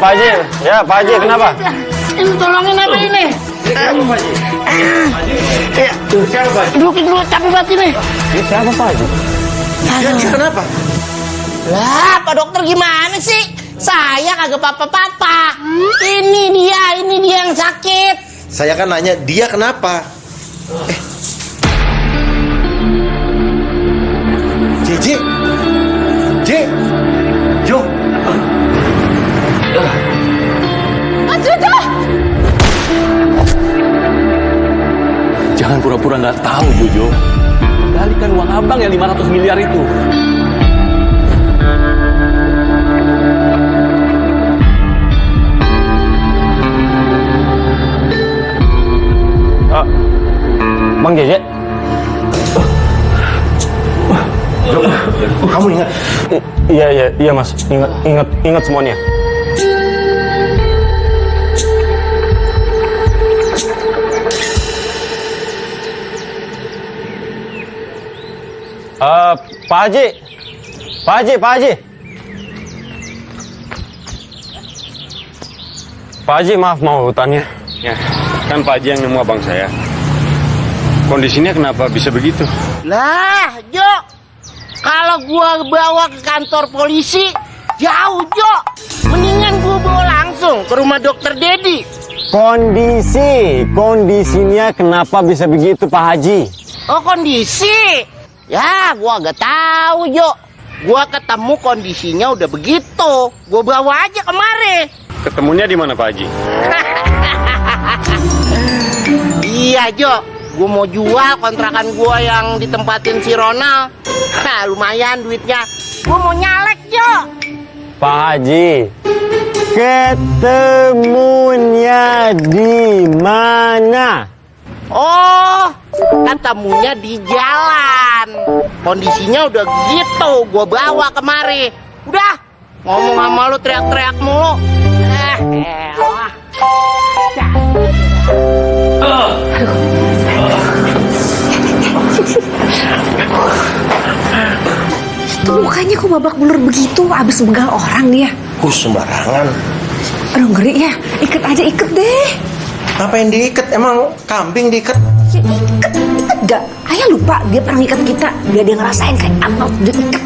Pak Haji. Ya, Pak Haji, kenapa? Ini tolongin apa ini? Dudukin dulu capek banget ini. Ini siapa Pak Haji? Ya, kenapa? Lah, Pak Dokter gimana sih? Saya kagak apa-apa. Ini dia yang sakit. Saya kan nanya dia kenapa? J, Jo. Jangan pura-pura nggak tahu, Jojo. Kembalikan uang abang yang 500 miliar itu. Bang Jeje. Jo, kamu ingat? Iya Mas. Ingat semuanya. Pak Haji. Pak Haji, maaf mau hutannya. Ya, kan Pak Haji yang nemu abang saya. Kondisinya kenapa bisa begitu? Lah, Jo. Kalau gua bawa ke kantor polisi, jauh, Jo. Mendingan gua bawa langsung ke rumah Dokter Dedi. Kondisinya kenapa bisa begitu Pak Haji? Oh, kondisi. Ya, gua agak tahu, Jo. Gua ketemu kondisinya udah begitu. Gua bawa aja kemari. Ketemunya di mana Pak Haji? Iya, Jo. Gua mau jual kontrakan gua yang ditempatin si Ronald. Lumayan duitnya. Gua mau nyalek, Jo. Pak Haji, ketemunya di mana? Oh, ketemunya di jalan. Kondisinya udah gitu, gua bawa kemari. Udah, ngomong sama lu teriak-teriak mulu. Elah. Itu mukanya kok babak belur begitu, abis begal orang dia. Sembarangan. Aduh ngeri ya, ikat aja ikat deh. Apa yang diikat? Emang kambing diikat? Ya, ikat gak? Ayah lupa dia pernah ikat kita, biar dia ngerasain kayak amat dia ikat.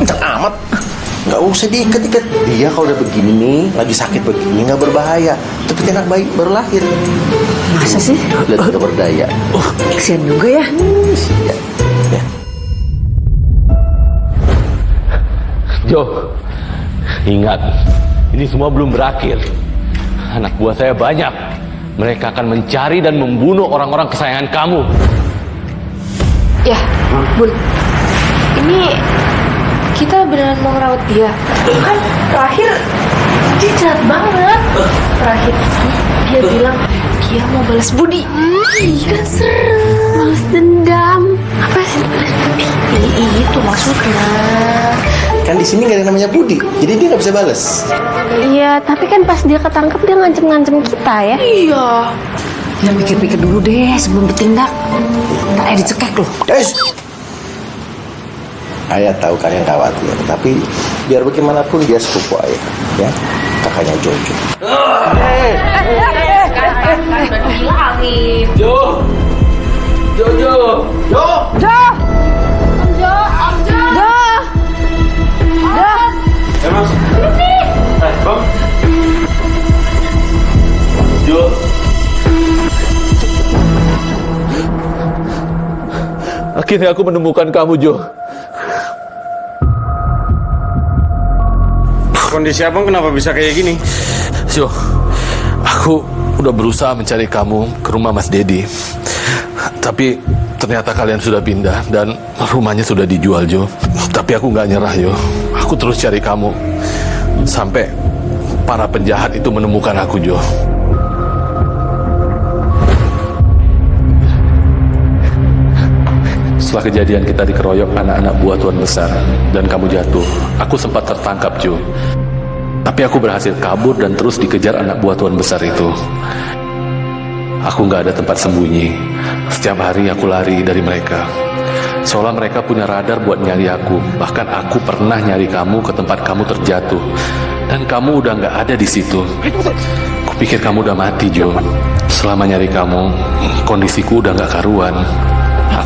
Ikat amat. Nggak usah diikat-ikat. Dia kalau udah begini nih, lagi sakit begini nggak berbahaya. Tapi anak bayi baru lahir. Masa sih? Lihat nggak berdaya. Kesian juga ya. Ya. Jo, ingat, ini semua belum berakhir. Anak buah saya banyak. Mereka akan mencari dan membunuh orang-orang kesayangan kamu. Ya, Bun. Ini kita beneran mau ngerawat dia. Kan terakhir dia jahat banget. Terakhir dia bilang dia mau balas budi. Kan serem. Balas dendam. Apa sih balas budi? Itu maksudnya. Kan di sini nggak ada yang namanya Budi, jadi dia nggak bisa balas. Iya, tapi kan pas dia ketangkep dia ngancem-ngancem kita ya. Iya. Ya pikir-pikir dulu deh sebelum bertindak. Ntar ayah dicekek loh. Ayah tahu kalian khawatir, tapi biar bagaimanapun dia sepupu ayah, ya, kakaknya Jojo. Akhirnya aku menemukan kamu, Jo. Kondisi abang kenapa bisa kayak gini? Jo, aku udah berusaha mencari kamu ke rumah Mas Dedi. Tapi ternyata kalian sudah pindah dan rumahnya sudah dijual, Jo. Tapi aku nggak nyerah, Jo. Aku terus cari kamu sampai para penjahat itu menemukan aku, Jo. Setelah kejadian kita dikeroyok anak-anak buah Tuan Besar dan kamu jatuh, aku sempat tertangkap, Jo. Tapi aku berhasil kabur dan terus dikejar anak buah Tuan Besar itu. Aku nggak ada tempat sembunyi. Setiap hari aku lari dari mereka. Seolah mereka punya radar buat nyari aku. Bahkan aku pernah nyari kamu ke tempat kamu terjatuh. Dan kamu udah nggak ada di situ. Kupikir kamu udah mati, Jo. Selama nyari kamu, kondisiku udah nggak karuan.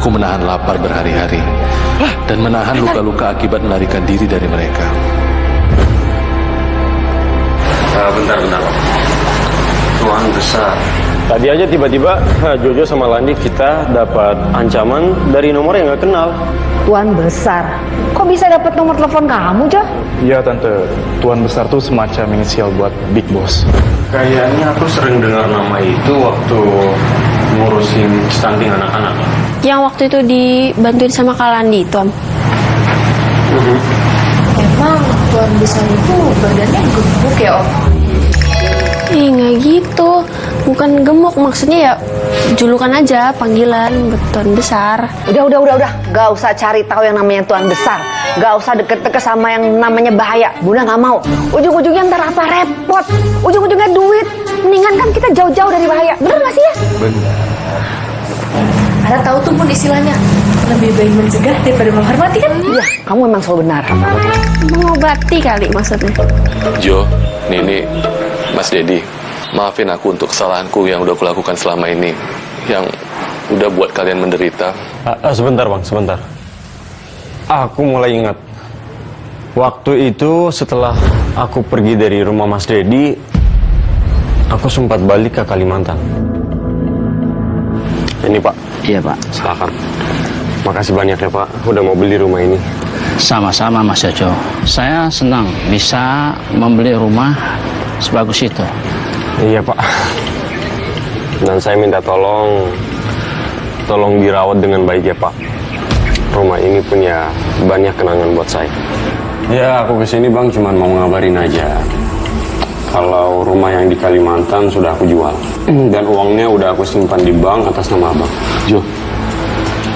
Aku menahan lapar berhari-hari. Dan menahan luka-luka akibat melarikan diri dari mereka. Bentar, Tuhan besar. Tadi aja tiba-tiba Jojo sama Landi kita dapat ancaman dari nomor yang nggak kenal. Tuan besar. Kok bisa dapat nomor telepon kamu, Jo? Iya tante, Tuan besar tuh semacam inisial buat Big Boss. Kayaknya aku sering dengar nama itu waktu ngurusin stunting anak-anak. Yang waktu itu dibantuin sama Kak Landi itu, Om. Emang Tuan besar itu badannya gemuk ya, Om? Nggak gitu. Bukan gemuk, maksudnya ya julukan aja, panggilan Tuan besar. Udah. Gak usah cari tahu yang namanya Tuan besar. Gak usah deket-deket sama yang namanya bahaya. Bunda gak mau. Ujung-ujungnya ntar apa repot. Ujung-ujungnya duit. Mendingan kan kita jauh-jauh dari bahaya. Bener gak sih ya? Bener. Ada tahu tuh pun istilahnya. Lebih baik mencegah daripada menghormati kan? Iya, kamu memang selalu benar. Mengobati kali maksudnya. Jo, Nini, Mas Dedi, maafin aku untuk kesalahanku yang udah kulakukan selama ini. Yang udah buat kalian menderita. Sebentar bang, sebentar. Aku mulai ingat. Waktu itu setelah aku pergi dari rumah Mas Dedi, aku sempat balik ke Kalimantan. Ini Pak. Iya Pak. Silakan. Makasih banyak ya Pak, udah mau beli rumah ini. Sama-sama Mas Jojo. Saya senang bisa membeli rumah sebagus itu. Iya Pak. Dan saya minta tolong dirawat dengan baik ya Pak. Rumah ini punya banyak kenangan buat saya. Ya aku kesini bang cuma mau ngabarin aja kalau rumah yang di Kalimantan sudah aku jual. Dan uangnya udah aku simpan di bank atas nama abang. Jo,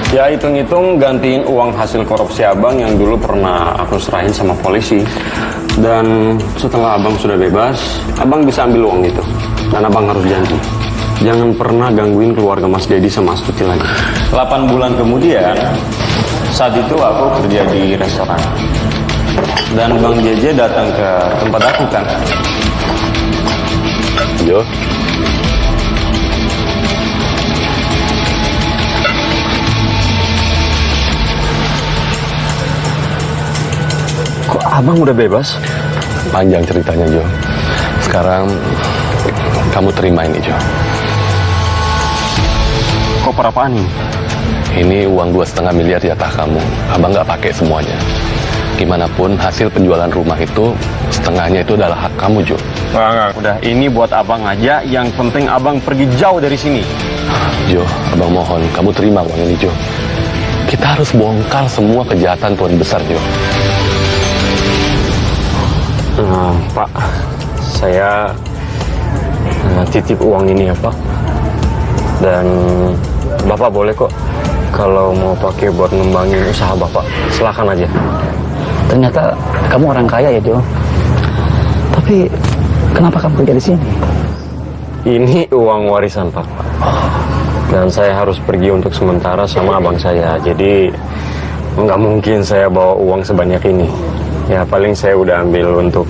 Ya hitung-hitung gantiin uang hasil korupsi abang yang dulu pernah aku serahin sama polisi. Dan setelah abang sudah bebas, abang bisa ambil uang itu. Dan abang harus janji, jangan pernah gangguin keluarga Mas Dedi sama Astuti lagi. 8 bulan kemudian, saat itu aku kerja di restoran. Dan Bang JJ datang ke tempat aku kan. Jo, Kok abang udah bebas? panjang ceritanya Jo. Sekarang kamu terima ini Jo. Koper apaan ini? Ini uang 2,5 miliar jatah kamu. Abang nggak pakai semuanya. Gimana pun hasil penjualan rumah itu setengahnya itu adalah hak kamu Jo. Enggak, udah ini buat abang aja. Yang penting abang pergi jauh dari sini. Jo, abang mohon kamu terima uang ini Jo. Kita harus bongkar semua kejahatan Tuan Besar Jo. Pak, saya titip uang ini ya Pak. Dan Bapak boleh kok kalau mau pakai buat ngembangin usaha Bapak, silakan aja. Ternyata kamu orang kaya ya, Jo. Tapi kenapa kamu kerja di sini? Ini uang warisan Pak. Dan saya harus pergi untuk sementara sama abang saya. Jadi nggak mungkin saya bawa uang sebanyak ini. Ya paling saya udah ambil untuk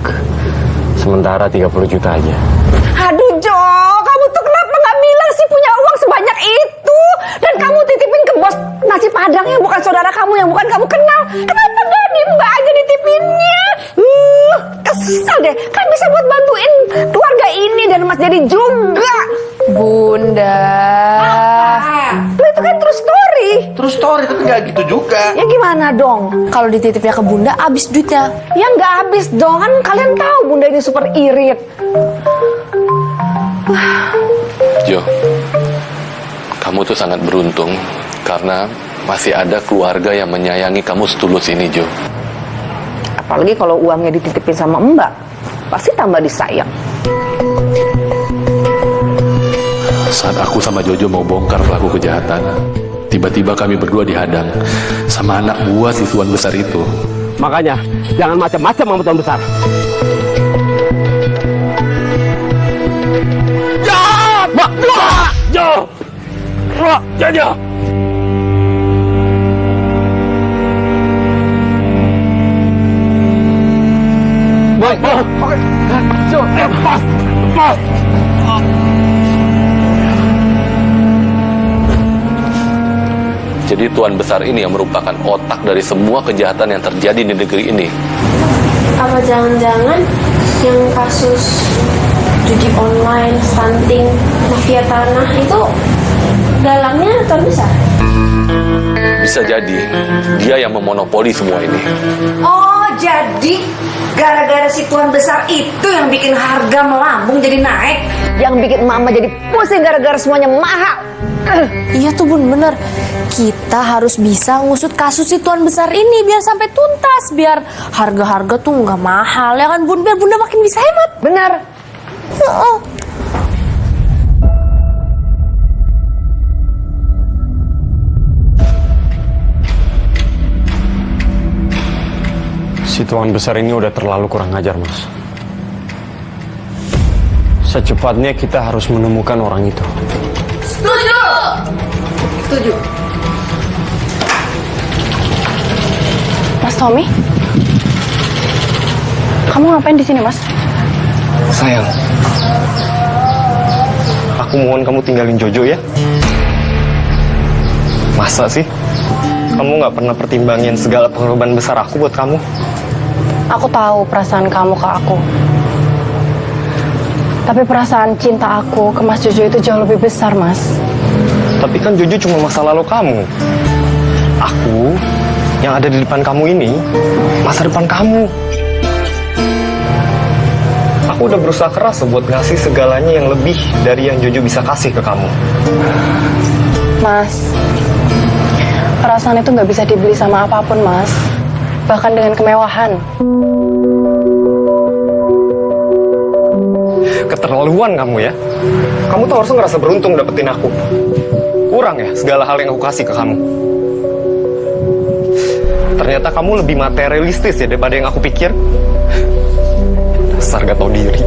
sementara 30 juta aja. Aduh Jo, kamu tuh kenapa nggak bilang sih punya uang sebanyak itu? Dan kamu titipin ke bos nasi padang yang bukan saudara kamu, yang bukan kamu kenal. Kenapa nggak nimba aja ditipinnya? Kesel deh, kan bisa buat bantuin keluarga ini dan Mas Jadi juga. Bunda. Lo itu kan true story. Terus story tapi nggak gitu juga. Ya gimana dong? Kalau dititipnya ke Bunda, habis duitnya. Ya nggak habis dong, kan kalian tahu Bunda ini super irit. Jo, kamu tuh sangat beruntung karena masih ada keluarga yang menyayangi kamu setulus ini Jo. Apalagi kalau uangnya dititipin sama Mbak, pasti tambah disayang. Saat aku sama Jojo mau bongkar pelaku kejahatan, tiba-tiba kami berdua dihadang sama anak buah si Tuan Besar itu. Makanya jangan macam-macam sama Tuan Besar. Jadi Tuan Besar ini yang merupakan otak dari semua kejahatan yang terjadi di negeri ini. Apa jangan-jangan yang kasus judi online, stunting, mafia tanah itu dalangnya Tuan Besar? Bisa jadi dia yang memonopoli semua ini. Oh, jadi gara-gara si Tuan Besar itu yang bikin harga melambung jadi naik, yang bikin mama jadi pusing gara-gara semuanya mahal. Iya tuh Bun, bener. Kita harus bisa ngusut kasus si Tuan Besar ini biar sampai tuntas, biar harga-harga tuh nggak mahal ya kan Bun, biar Bunda makin bisa hemat. Benar. Si Tuan Besar ini udah terlalu kurang ajar, Mas. Secepatnya kita harus menemukan orang itu. Setuju. Mas Tommy, kamu ngapain di sini, Mas? Sayang, aku mohon kamu tinggalin Jojo ya. Masa sih? Kamu nggak pernah pertimbangin segala pengorbanan besar aku buat kamu? Aku tahu perasaan kamu ke aku. Tapi perasaan cinta aku ke Mas Jojo itu jauh lebih besar, Mas. Tapi kan Jojo cuma masa lalu kamu. Aku yang ada di depan kamu ini, masa depan kamu. Aku udah berusaha keras buat ngasih segalanya yang lebih dari yang Jojo bisa kasih ke kamu. Mas, perasaan itu nggak bisa dibeli sama apapun, Mas. Bahkan dengan kemewahan. Keterlaluan kamu ya. Kamu tuh harusnya ngerasa beruntung dapetin aku. Kurang ya segala hal yang aku kasih ke kamu. Ternyata kamu lebih materialistis ya daripada yang aku pikir. Dasar gak tau diri.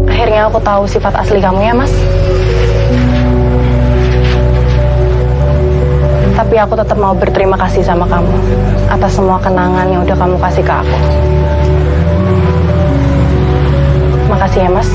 Akhirnya aku tahu sifat asli kamu ya, Mas. Tapi aku tetap mau berterima kasih sama kamu atas semua kenangan yang udah kamu kasih ke aku. Makasih ya, Mas.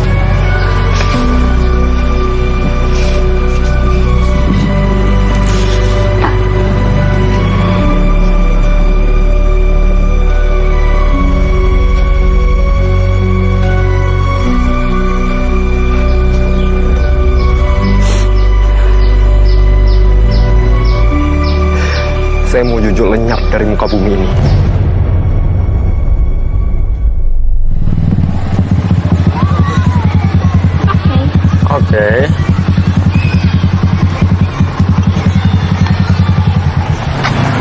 Saya mau Jojo lenyap dari muka bumi ini. Oke.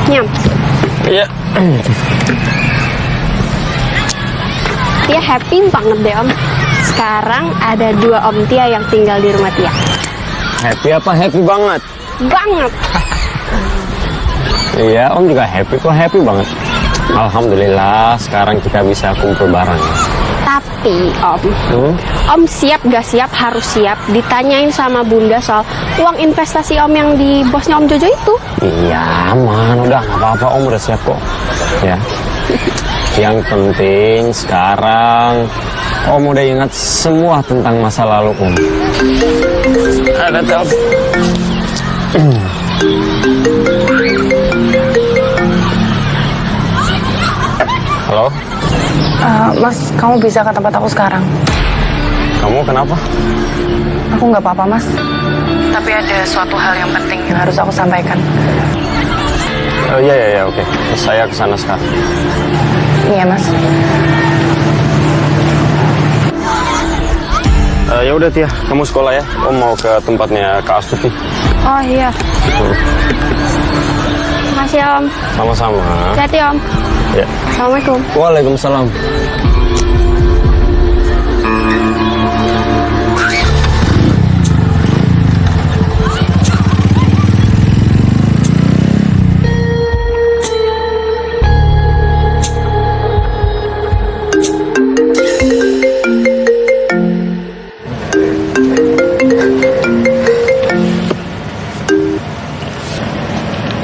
Nyam. Iya. Tia happy banget deh, Om. Sekarang ada 2 Om Tia yang tinggal di rumah Tia. Happy apa? Happy banget. Banget. Iya, Om juga happy kok, happy banget. Alhamdulillah, sekarang kita bisa kumpul bareng. Tapi Om, Om siap gak siap? Harus siap ditanyain sama Bunda soal uang investasi Om yang di bosnya Om Jojo itu. Iya, man, udah nggak apa-apa, Om udah siap kok. Ya. Yang penting sekarang Om udah ingat semua tentang masa lalu Om. Ada telepon. Halo? Mas, kamu bisa ke tempat aku sekarang? Kamu kenapa? Aku nggak apa-apa, Mas. Tapi ada suatu hal yang penting yang harus aku sampaikan. Iya, oke. Saya kesana sekarang. Iya, Mas. Ya udah Tia, kamu sekolah ya. Om mau ke tempatnya Kak Astuti. Oh iya. Makasih Om. Sama-sama. Hati-hati Om. Ya. Assalamualaikum. Waalaikumsalam.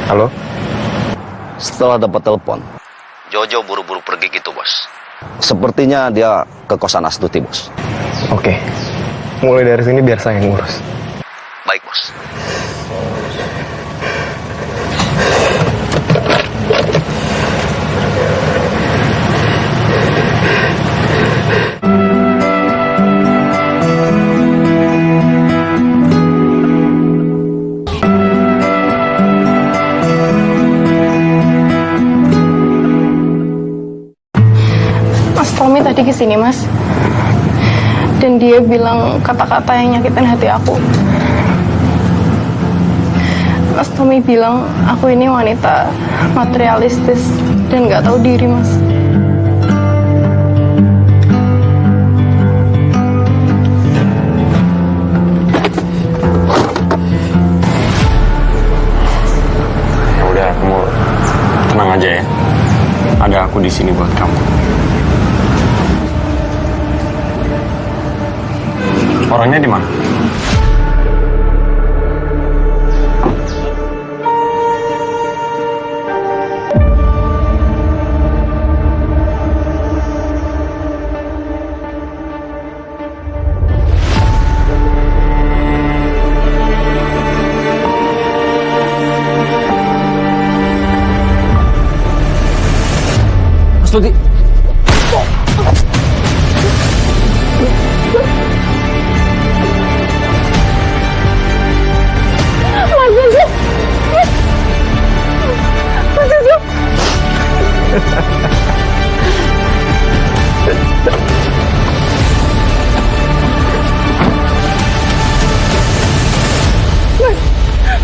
Halo? setelah dapat telepon, Jojo buru-buru pergi gitu, Bos. Sepertinya dia ke kosan Astuti, Bos. Oke. Mulai dari sini biar saya yang ngurus. Baik, Bos. Mas Tommy tadi kesini, Mas. Dan dia bilang kata-kata yang nyakitin hati aku. Mas Tommy bilang aku ini wanita materialistis dan gak tahu diri, Mas. Ya udah, kamu tenang aja ya. Ada aku di sini buat kamu. Orangnya di mana? Astuti.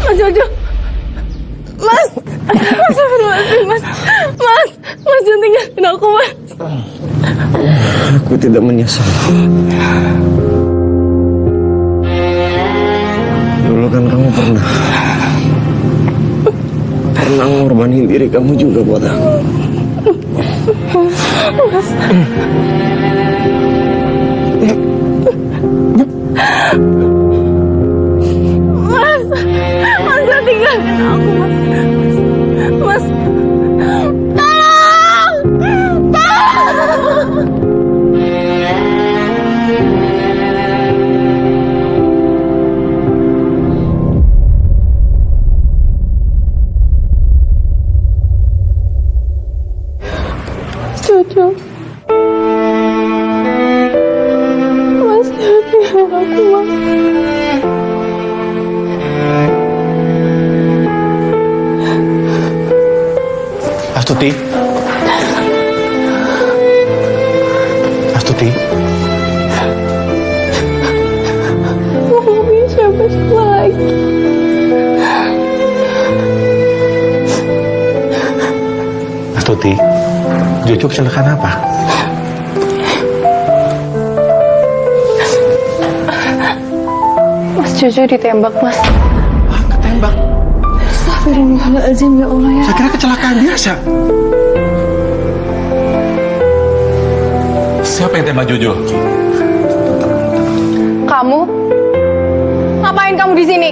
Mas Jojo. Mas. Mas jangan tinggalin aku, Mas. Aku tidak menyesal. Dulu kan kamu pernah ngorbanin diri kamu juga buat aku. Mas jangan tinggalin aku, Mas. Tolong! Jojo. Mas jangan tinggalin aku, Mas. Astuti. Astuti. Mau bisa lagi. Astuti. Jojo kecelakaan apa? Mas Jojo ditembak, Mas. Wah, ketembak. Astagfirullahaladzim, ya Allah ya. Saya kira kecelakaan biasa. Siapa yang tembak Jojo? Kamu? Ngapain kamu di sini?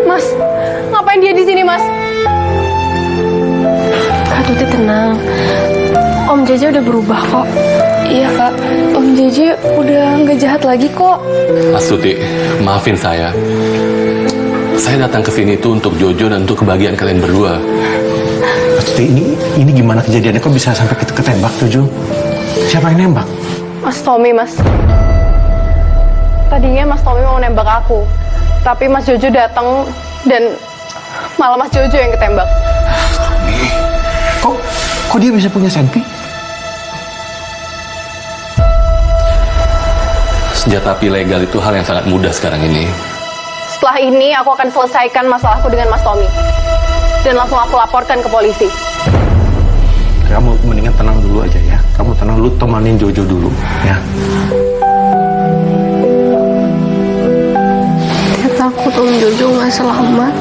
Mas, ngapain dia di sini, Mas? Kak Tuti tenang. Om Jeje udah berubah kok. Iya kak, Om Jeje udah nggak jahat lagi kok. Astuti, maafin saya. Saya datang ke sini itu untuk Jojo dan untuk kebahagiaan kalian berdua. Astuti, ini gimana kejadiannya? Kok bisa sampai ketembak, Jojo? Siapa yang nembak? Mas Tommy, Mas. Tadinya Mas Tommy mau nembak aku. Tapi Mas Jojo datang dan malah Mas Jojo yang ketembak. Kok dia bisa punya senpi? Senjata api legal itu hal yang sangat mudah sekarang ini. Setelah ini aku akan selesaikan masalahku dengan Mas Tommy. Dan langsung aku laporkan ke polisi. Kamu mendingan tenang dulu aja ya. Kamu tenang dulu, temanin Jojo dulu ya. Saya takut Om Jojo nggak selamat.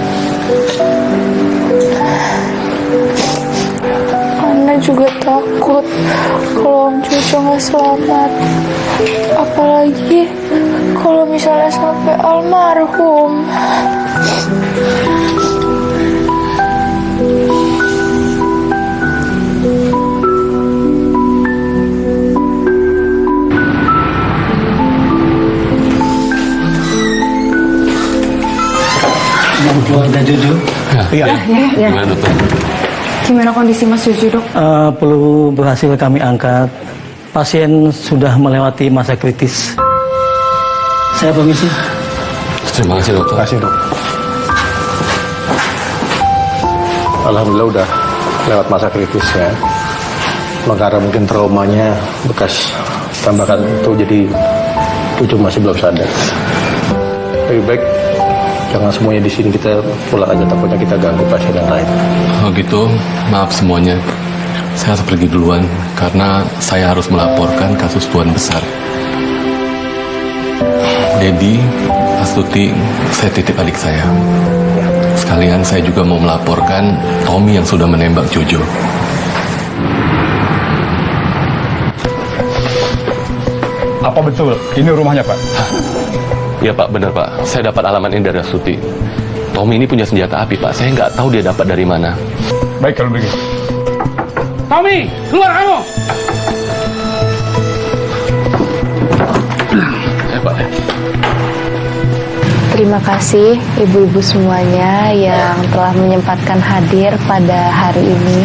Ana juga takut kalau Om Jojo nggak selamat. Apalagi kalau misalnya sampai almarhum. Yang keluarga Jojo. Iya. Gimana dokter? Gimana kondisi Mas Jojo, Dok? Perlu berhasil kami angkat. Pasien sudah melewati masa kritis. Saya permisi. Terima kasih dokter. Terima kasih, Dok. Alhamdulillah udah lewat masa kritis ya. Karena mungkin traumanya bekas tambahkan itu, jadi Cucu masih belum sadar. Lebih baik jangan semuanya di sini, kita pulang aja, takutnya kita ganggu pasien yang lain. Oh gitu, maaf semuanya. Saya harus pergi duluan karena saya harus melaporkan kasus Tuan Besar. Dedi, Astuti, saya titip adik saya. Sekalian saya juga mau melaporkan Tommy yang sudah menembak Jojo. Apa betul ini rumahnya, Pak? Iya Pak, benar Pak. Saya dapat alamat ini dari Astuti. Tommy ini punya senjata api Pak. Saya nggak tahu dia dapat dari mana. Baik kalau begitu. Tommy, keluar kamu! Pak. Terima kasih ibu-ibu semuanya yang telah menyempatkan hadir pada hari ini.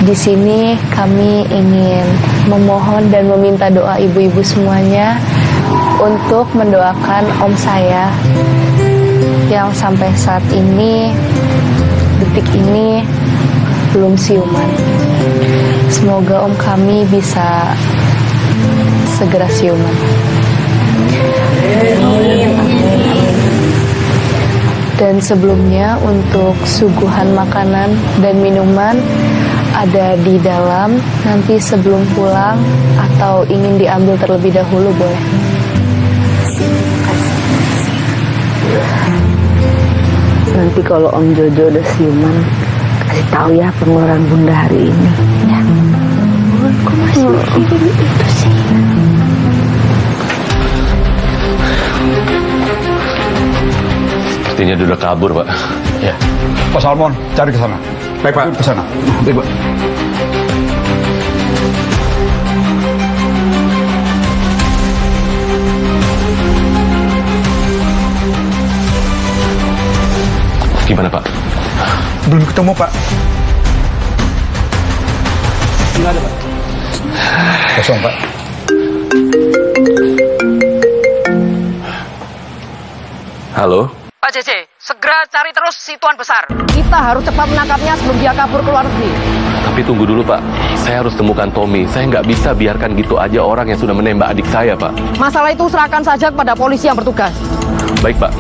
Di sini kami ingin memohon dan meminta doa ibu-ibu semuanya untuk mendoakan om saya yang sampai saat ini, detik ini, belum siuman. Semoga om kami bisa segera siuman. Dan sebelumnya untuk suguhan makanan dan minuman ada di dalam. Nanti sebelum pulang atau ingin diambil terlebih dahulu boleh. Nanti kalau Om Jojo udah siuman, kasih tahu ya pengeluaran Bunda hari ini. Ya. Kok masih mikirin itu sih? Sepertinya dia udah kabur Pak. Ya. Pak Salmon, cari ke sana. Baik Pak, ke sana. Baik Pak. Gimana Pak? Belum ketemu Pak. Nggak ada, Pak. Kosong Pak. Halo? Pak JJ, segera cari terus si Tuan Besar. Kita harus cepat menangkapnya sebelum dia kabur ke luar negeri. Tapi tunggu dulu Pak. Saya harus temukan Tommy. Saya nggak bisa biarkan gitu aja orang yang sudah menembak adik saya Pak. Masalah itu serahkan saja kepada polisi yang bertugas. Baik Pak.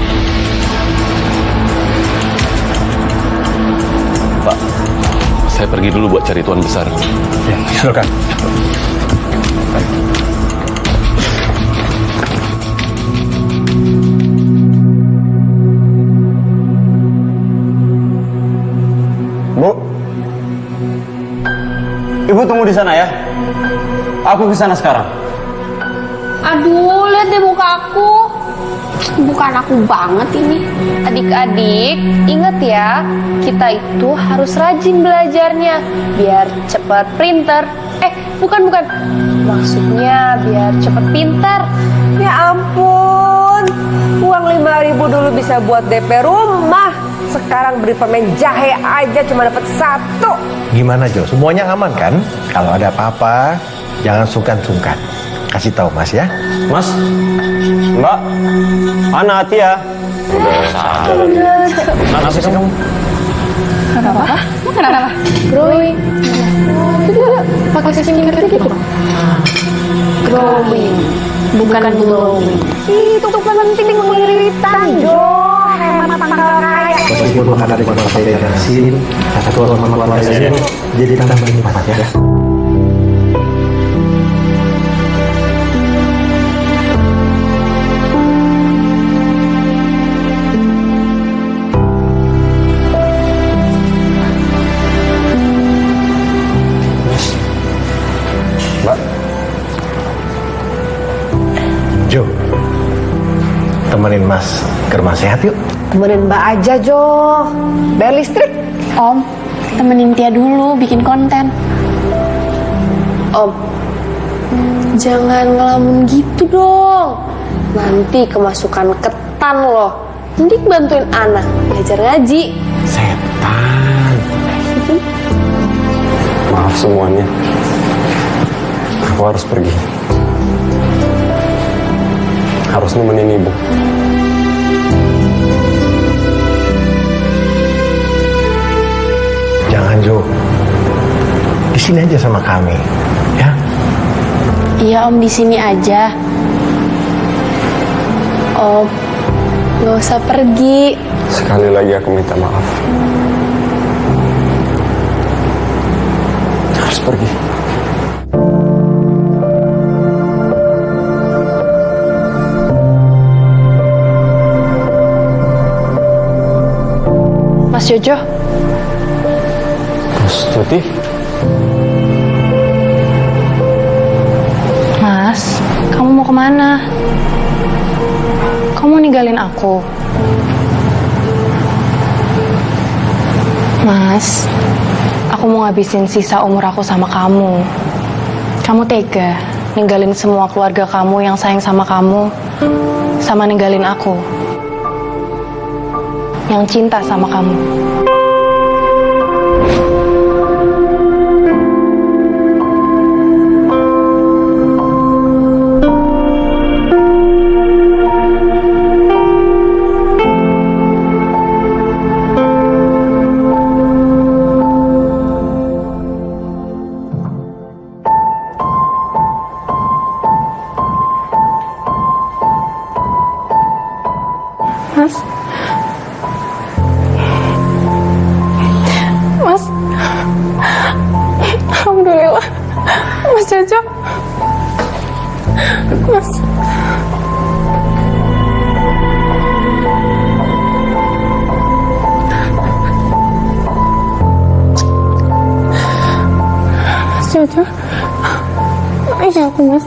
Pak, saya pergi dulu buat cari Tuan Besar. Ya, silakan. Bu, Ibu tunggu di sana ya. Aku ke sana sekarang. Aduh, lihat deh muka aku. Bukan aku banget ini. Adik-adik, ingat ya, kita itu harus rajin belajarnya biar cepat printer. Bukan. Maksudnya biar cepat pintar. Ya ampun, uang 5.000 dulu bisa buat DP rumah. Sekarang beli permen jahe aja cuma dapat 1. Gimana Jo? Semuanya aman kan? Kalau ada apa-apa, jangan sungkan-sungkan. Kasih tahu Mas ya. Mas, Mbak, Ana hati ya. Udah sadar. Nah, sih kamu. Kenapa? Growing. Pakai senyum gitu. Growing, bukan glowing. Itu kan penting mengiritan, Jo. Hemat tanggal raya. Meskipun makanan di kota saya asin, kata keluarga saya jadi tambah berlipat ya. Jo, temenin Mas ke rumah sehat yuk. Temenin Mbak aja, Jo. Bayar listrik. Om, temenin Tia dulu bikin konten. Om, jangan ngelamun gitu dong. Nanti kemasukan ketan loh. mending bantuin anak belajar ngaji. Setan. Maaf semuanya. Aku harus pergi. Harus nemenin ibu. Jangan, Jo. Di sini aja sama kami, ya. Iya Om, di sini aja. Om, nggak usah pergi. Sekali lagi aku minta maaf. Harus pergi. Mas Jojo. Mas Tuti. Mas, kamu mau kemana? Kamu ninggalin aku? Mas, aku mau ngabisin sisa umur aku sama kamu. Kamu tega ninggalin semua keluarga kamu yang sayang sama kamu, sama ninggalin aku yang cinta sama kamu. Mas, Mas, alhamdulillah, Mas Jojo, Mas. Mas Jojo, ini aku Mas.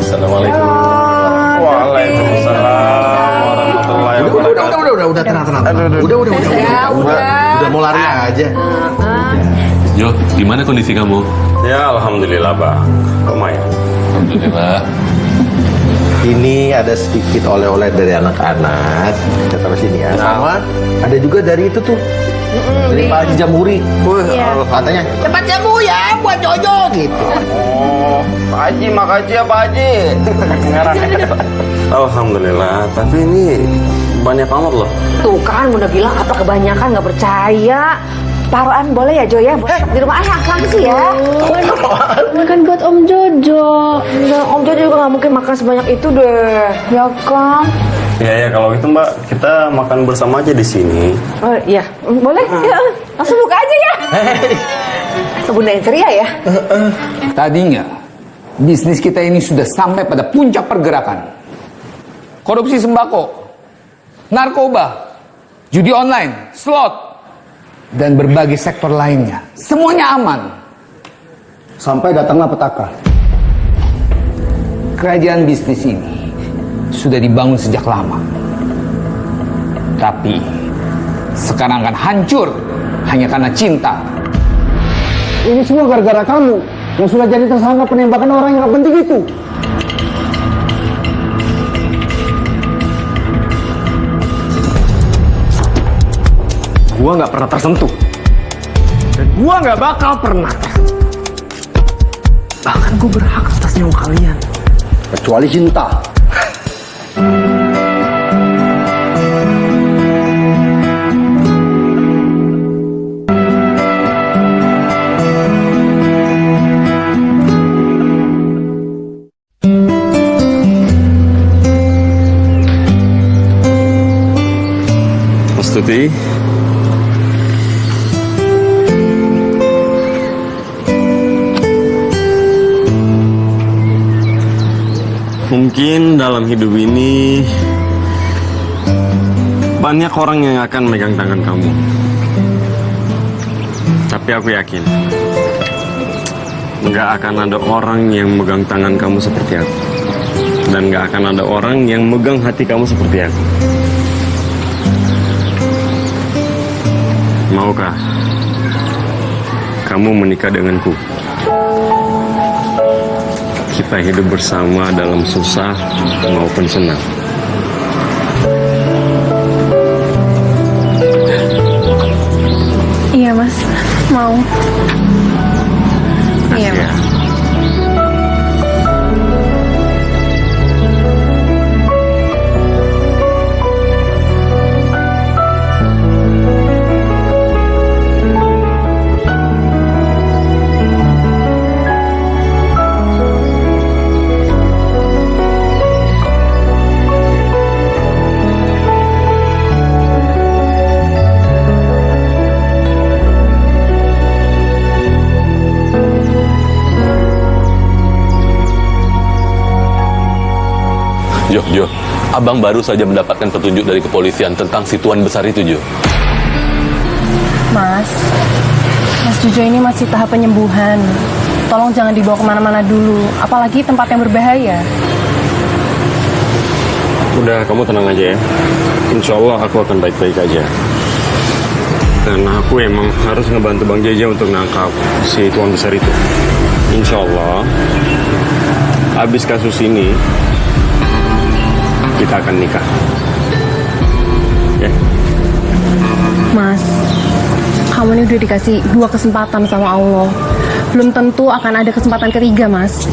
Assalamualaikum. Waalaikumsalam warahmatullahi wabarakatuh. Udah, tenang. Udah mau lari aja. Jo, gimana kondisi kamu? Ya alhamdulillah Bang. Lumayan. Alhamdulillah. Ini ada sedikit oleh-oleh dari anak-anak. Kita taruh sini ya. Sama ada juga dari itu tuh. Dari Pak Haji Jamhuri. Katanya cepat jamu ya buat Jojo gitu. Oh, Pak Haji, makasih ya Pak Haji. Alhamdulillah, tapi ini banyak amat loh. Tuh kan, udah bilang apa kebanyakan nggak percaya. Taruhan boleh ya Jo ya? Di rumah ayah langsung ya. Kan buat Om Jojo. Enggak, Om Jojo juga nggak mungkin makan sebanyak itu deh. Ya kan? Ya kalau gitu Mbak, kita makan bersama aja di sini. Oh iya, boleh? Ya, langsung buka aja ya. Bunda yang ceria ya. Tadinya bisnis kita ini sudah sampai pada puncak pergerakan. Korupsi sembako, narkoba, judi online, slot, dan berbagai sektor lainnya. Semuanya aman. Sampai datanglah petaka. Kerajaan bisnis ini sudah dibangun sejak lama. Tapi sekarang akan hancur hanya karena cinta. Ini semua gara-gara kamu yang sudah jadi tersangka penembakan orang yang gak penting itu. Gua nggak pernah tersentuh. Dan gua nggak bakal pernah tersentuh. Bahkan gua berhak atas nyawa kalian. Kecuali cinta. Astuti. Mungkin dalam hidup ini banyak orang yang akan megang tangan kamu. Tapi aku yakin nggak akan ada orang yang megang tangan kamu seperti aku. Dan nggak akan ada orang yang megang hati kamu seperti aku. Maukah kamu menikah denganku? Kita hidup bersama dalam susah maupun senang. Iya mas, mau. Iya mas. Jo, abang baru saja mendapatkan petunjuk dari kepolisian tentang si tuan besar itu, Jo. Mas Jojo ini masih tahap penyembuhan. Tolong jangan dibawa kemana-mana dulu, apalagi tempat yang berbahaya. Udah, kamu tenang aja ya. Insya Allah aku akan baik-baik aja. Dan aku emang harus ngebantu Bang Jaja untuk nangkap si tuan besar itu. Insya Allah, habis kasus ini, kita akan nikah. Ya. Mas, kamu ini udah dikasih 2 kesempatan sama Allah. Belum tentu akan ada kesempatan ketiga, Mas.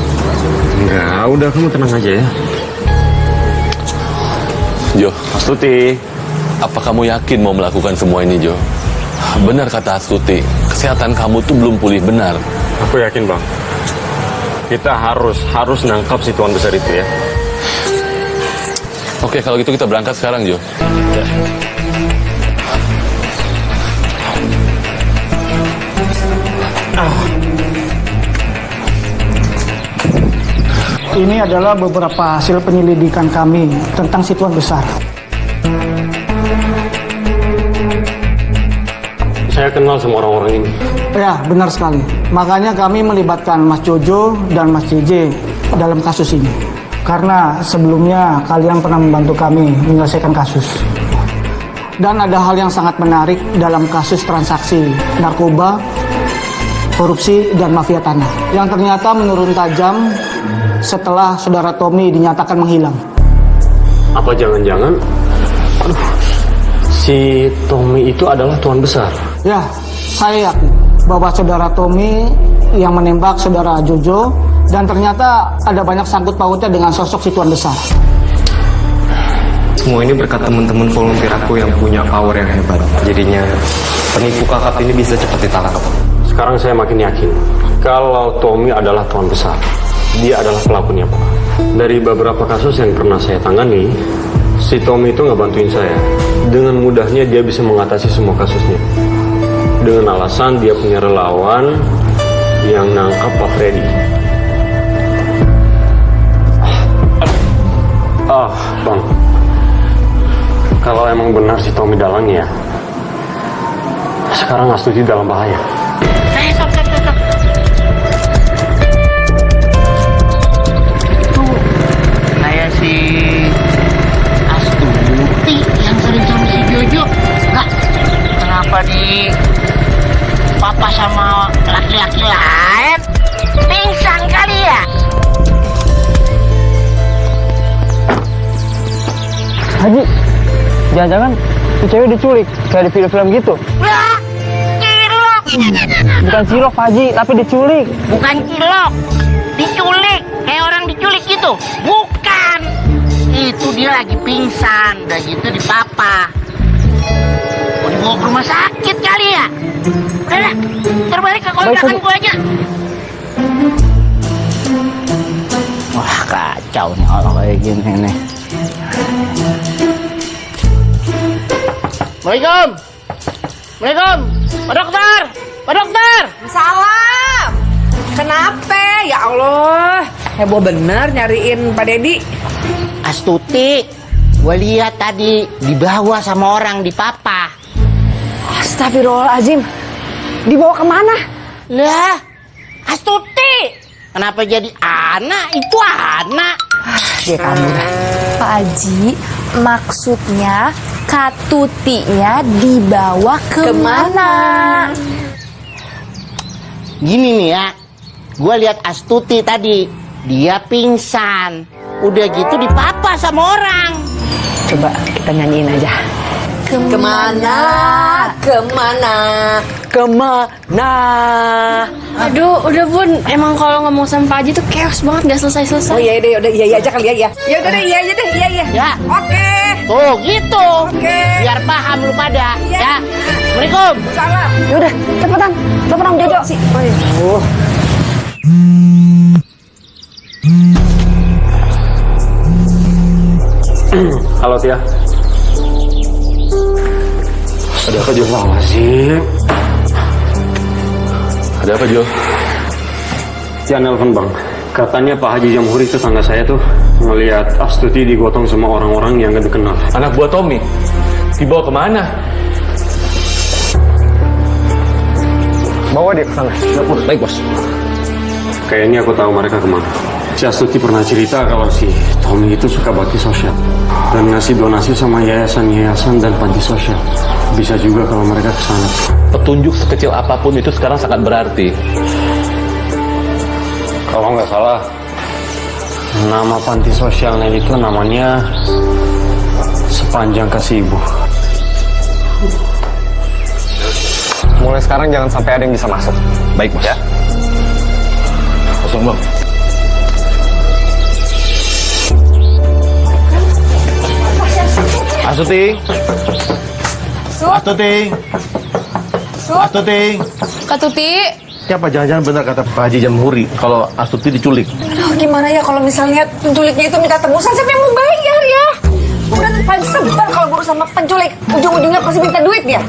Enggak, udah kamu tenang aja ya. Jo, Astuti, apa kamu yakin mau melakukan semua ini, Jo? Benar kata Astuti, kesehatan kamu tuh belum pulih benar. aku yakin Bang. Kita harus nangkap si tuan besar itu ya. Oke, kalau gitu kita berangkat sekarang, Jo. Ya. Ini adalah beberapa hasil penyelidikan kami tentang si tuan besar. Saya kenal sama orang-orang ini. Ya, benar sekali. Makanya kami melibatkan Mas Jojo dan Mas JJ dalam kasus ini. Karena sebelumnya kalian pernah membantu kami menyelesaikan kasus. Dan ada hal yang sangat menarik dalam kasus transaksi narkoba, korupsi, dan mafia tanah. Yang ternyata menurun tajam setelah saudara Tommy dinyatakan menghilang. Apa jangan-jangan si Tommy itu adalah tuan besar? Ya, saya yakin bahwa saudara Tommy yang menembak saudara Jojo, dan ternyata ada banyak sangkut pautnya dengan sosok si tuan besar. Semua ini berkat teman-teman volunteer aku yang punya power yang hebat. Jadinya penipu kakap ini bisa cepat ditangkap. Sekarang saya makin yakin kalau Tommy adalah tuan besar. Dia adalah pelakunya, Pak. Dari beberapa kasus yang pernah saya tangani, si Tommy itu nggak bantuin saya. Dengan mudahnya dia bisa mengatasi semua kasusnya. Dengan alasan dia punya relawan yang nangkap Pak Freddy. Bang. Kalau emang benar si Tommy dalangnya, sekarang Astuti dalam bahaya. Stop. Kayak si Astuti yang sering sama si Jojo. Nah, kenapa di papa sama laki-laki lain? Pingsan kali ya? Haji, jangan-jangan si cewek diculik kayak di film-film gitu. Lah, cilok. Bukan cilok, Pak Haji, tapi diculik. Bukan cilok, diculik. Kayak orang diculik gitu. Bukan. Itu dia lagi pingsan, udah gitu dipapa. Mau dibawa ke rumah sakit kali ya? Udah lah, terbalik ke kontrakan gua aja. Wah, kacau nih orang kayak gini nih. Assalamualaikum. Assalamualaikum. Pak dokter. Pak dokter. Salam. Kenapa? Ya Allah. Heboh bener nyariin Pak Dedi. Astuti, gue lihat tadi dibawa sama orang di papa. Astagfirullahaladzim. Dibawa kemana? Lah, Astuti. Kenapa jadi anak? Itu anak. Dia kamu dah. Pak Haji, maksudnya Katutinya dibawa kemana? Gini nih ya, gue lihat Astuti tadi, dia pingsan. Udah gitu dipapa sama orang. Coba kita nyanyiin aja. Kemana? Kemana? Kemana? Aduh, udah Bun. Emang kalau ngomong sama Pak Haji tuh chaos banget, gak selesai-selesai. Oh iya deh, udah iya aja kali ya. Ya udah deh, iya aja deh, iya. Ya. Oke. Tuh gitu. Oke. Biar paham lu pada. Iya. Ya. Assalamualaikum. Salam. Ya udah, cepetan. Telepon Om Jojo. Aduh. Halo Tia. Ada apa Jo? Sih. Ada apa Jo? Ya nelfon bang. Katanya Pak Haji Jamhuri tetangga saya tuh ngelihat Astuti digotong sama orang-orang yang gak dikenal. Anak buah Tommy dibawa kemana? Bawa dia ke sana. Baik bos. Kayaknya aku tahu mereka kemana. Si Astuti pernah cerita kalau si Tommy itu suka bakti sosial dan ngasih donasi sama yayasan-yayasan dan panti sosial. Bisa juga kalau mereka ke sana. Petunjuk sekecil apapun itu sekarang sangat berarti. Kalau nggak salah, nama panti sosialnya itu namanya Sepanjang Kasih Ibu. Mulai sekarang jangan sampai ada yang bisa masuk. Baik bos. Ya. Kosong bang. Astuti. Astuti. Astuti. Katuti. Siapa jangan-jangan benar kata Pak Haji Jamhuri kalau Astuti diculik? Aduh, gimana ya kalau misalnya penculiknya itu minta tebusan, siapa yang mau bayar ya? Udah paling sebentar kalau berurusan sama penculik, ujung-ujungnya pasti minta duit dia.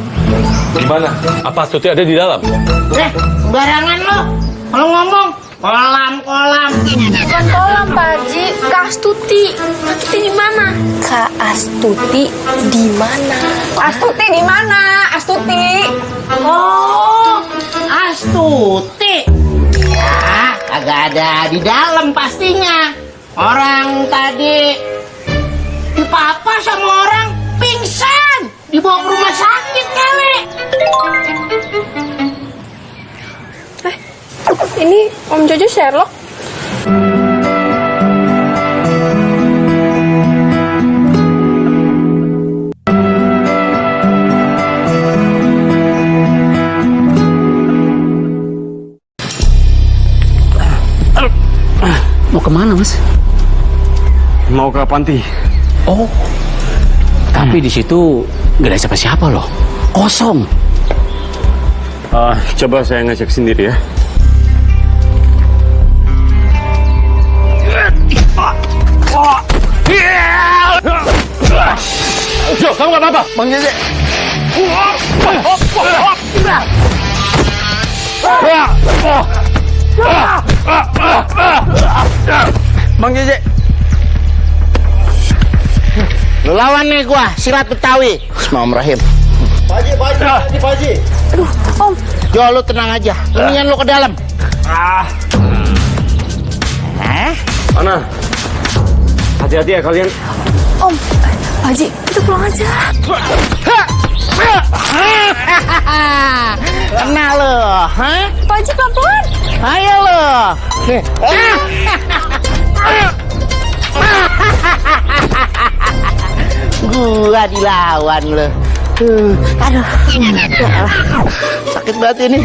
Gimana? Apa Astuti ada di dalam? Sembarangan lo. Kalau ngomong kolam. Bukan kolam, Pak Haji. Kak Astuti. Astuti di mana? Kak Astuti di mana? Astuti di mana? Astuti. Oh, Astuti. Ya, agak ada di dalam pastinya. Orang tadi dipapa sama orang pingsan, dibawa ke rumah sakit kali. Ini Om Jojo Sherlock. Mau kemana Mas? Mau ke panti. Oh, tapi di situ gak ada siapa-siapa loh. Kosong. Coba saya ngecek sendiri ya. Jo, kamu gak apa-apa? Bang Jeze. Bang Jeze. Lu lawan nih gua, silat Betawi. Bismillahirrahmanirrahim. Pak Haji. Aduh, Om. Jo, lu tenang aja. Mendingan lu ke dalam. Ana, hati-hati ya kalian. Om, Pak Haji, kita pulang aja. Kena lo, hah? Pak Haji, pelan-pelan. Ayo lo. Gua dilawan lo. Aduh. Sakit banget ini.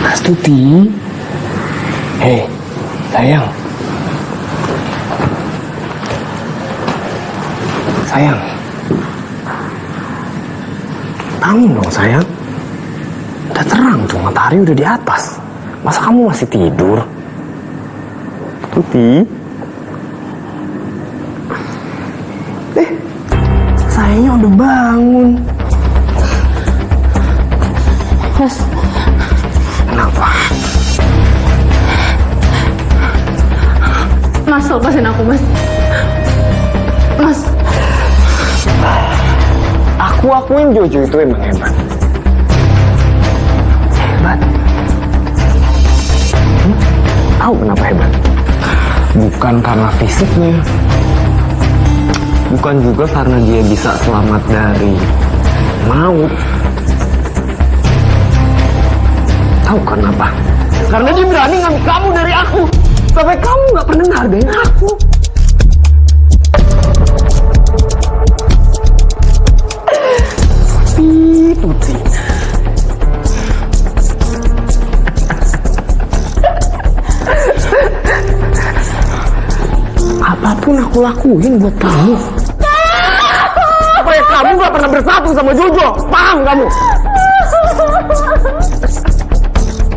Astuti. Hei, sayang. Sayang. Bangun dong sayang. Udah terang tuh, matahari udah di atas. Masa kamu masih tidur? Tuti. Sayangnya udah bangun. lepasin aku, Mas. Mas. Aku akuin Jojo itu emang hebat. Hebat? Tahu kenapa hebat? Bukan karena fisiknya. Bukan juga karena dia bisa selamat dari maut. Tahu kenapa? Karena dia berani ngambil kamu dari aku. Sampai kamu gak pernah ngehargain aku. Tuti. Apapun aku lakuin buat kamu. Supaya kamu gak pernah bersatu sama Jojo. Paham kamu? Jojo!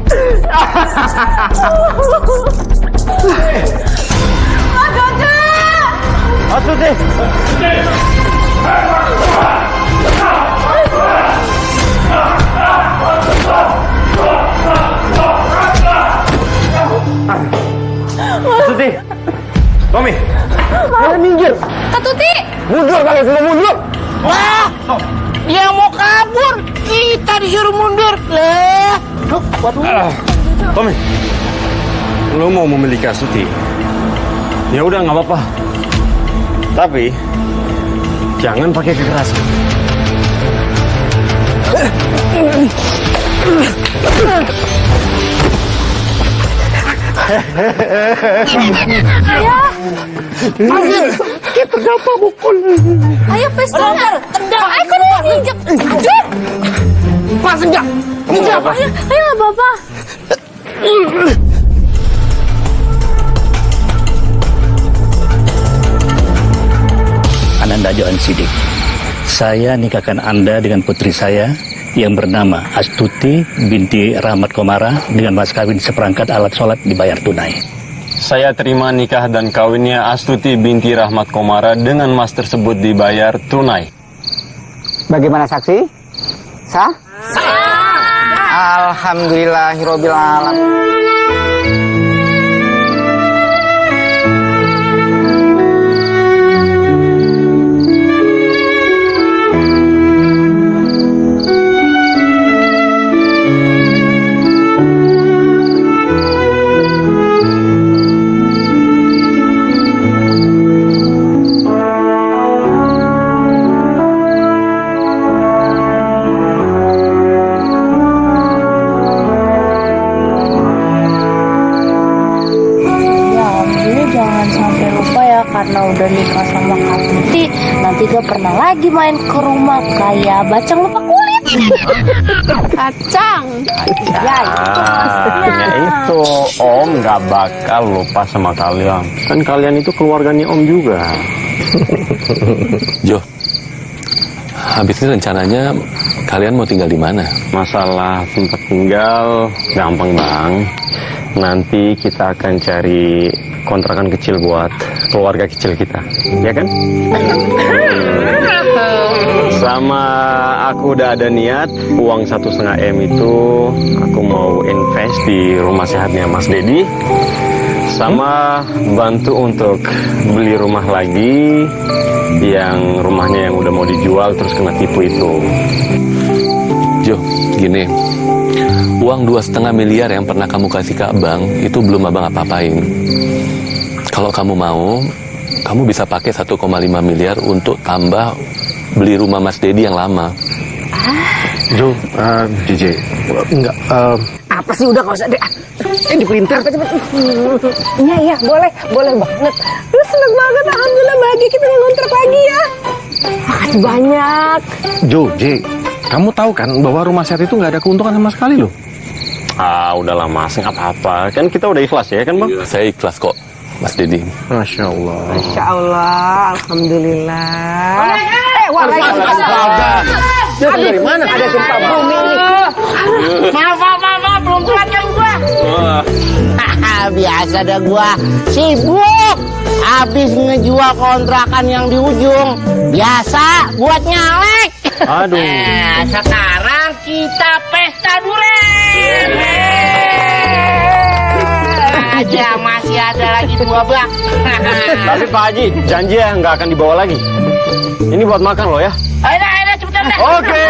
Tuti! Tommy! Kalian minggir! Kak Tuti! Mundur kalian, sudah mundur! Wah! Dia mau kabur! Kita disuruh mundur! Lah! Tommy, lo mau memiliki Astuti? Ya udah nggak apa-apa. Tapi jangan pakai kekerasan. Ayah! Kita dapat pukul. Ayo pesta! Tendang! Ayo kan injek! Injek! Pas enggak? Injek! Ayo nggak apa-apa! Ananda Johan Sidik. Saya nikahkan Anda dengan putri saya yang bernama Astuti binti Rahmat Komara dengan mas kawin seperangkat alat sholat dibayar tunai. Saya terima nikah dan kawinnya Astuti binti Rahmat Komara dengan mas tersebut dibayar tunai. Bagaimana saksi? Sah? Alhamdulillahirabbil alamin. Karena udah nikah sama Kak Tuti, nanti gak pernah lagi main ke rumah kayak bacang lupa kulit. Kacang. Ya itu maksudnya. Ya itu, Om gak bakal lupa sama kalian. Kan kalian itu keluarganya Om juga. Jo, habis ini rencananya kalian mau tinggal di mana? Masalah tempat tinggal gampang bang. Nanti kita akan cari kontrakan kecil buat keluarga kecil kita, ya kan? Sama aku udah ada niat uang 1,5 M itu aku mau invest di rumah sehatnya Mas Dedi, sama bantu untuk beli rumah lagi yang rumahnya yang udah mau dijual terus kena tipu itu. Jo, gini, uang 2,5 miliar yang pernah kamu kasih ke abang itu belum abang apa-apain. Kalau kamu mau, kamu bisa pakai 1,5 miliar untuk tambah beli rumah Mas Dedi yang lama. Jo, JJ, enggak. Apa sih udah gak usah deh. Di printer. Iya, boleh banget. Terus seneng banget, alhamdulillah bahagia kita ngontrak lagi ya. Makasih banyak. Jo, J, kamu tahu kan bahwa rumah sehat itu nggak ada keuntungan sama sekali loh. Ah, udahlah Mas, nggak apa-apa. Kan kita udah ikhlas ya kan Bang? Saya ikhlas kok, Mas Dedi. Masya Allah. Masya Allah, alhamdulillah. Waalaikumsalam. Dari mana? Ada gempa bumi ini. Maaf, belum pulang kan gua. Biasa dah gua sibuk. Habis ngejual kontrakan yang di ujung. Biasa buat nyalek. Aduh. Sekarang kita pesta durian. aja, masih ada lagi 2 bak. Tapi Pak Haji, janji ya nggak akan dibawa lagi. Ini buat makan loh ya. Ayo, cepetan deh. Oke.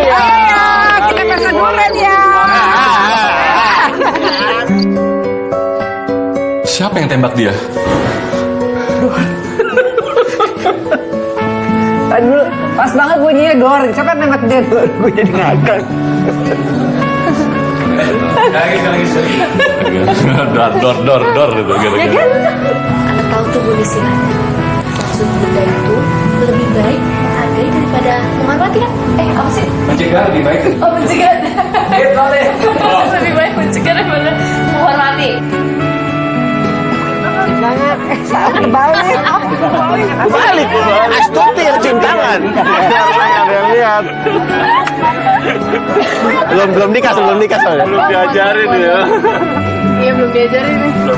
Ayo, kita makan duluan ya. Siapa yang tembak dia? Aduh, pas banget bunyinya Gor. Siapa yang nembak dia? Gue jadi ngakak. Dor gitu. Anda tahu tuh Bu istilahnya. Maksud bunda itu lebih baik menghargai daripada menghormati kan? Apa sih? Mencegah lebih baik. Oh, mencegah. Lebih baik mencegah daripada menghormati. Balik. Balik. Astuti yang cium tangan. Ada yang lihat. Belum dikasih soalnya. Belum diajarin ya. Iya belum diajarin nih. Belum.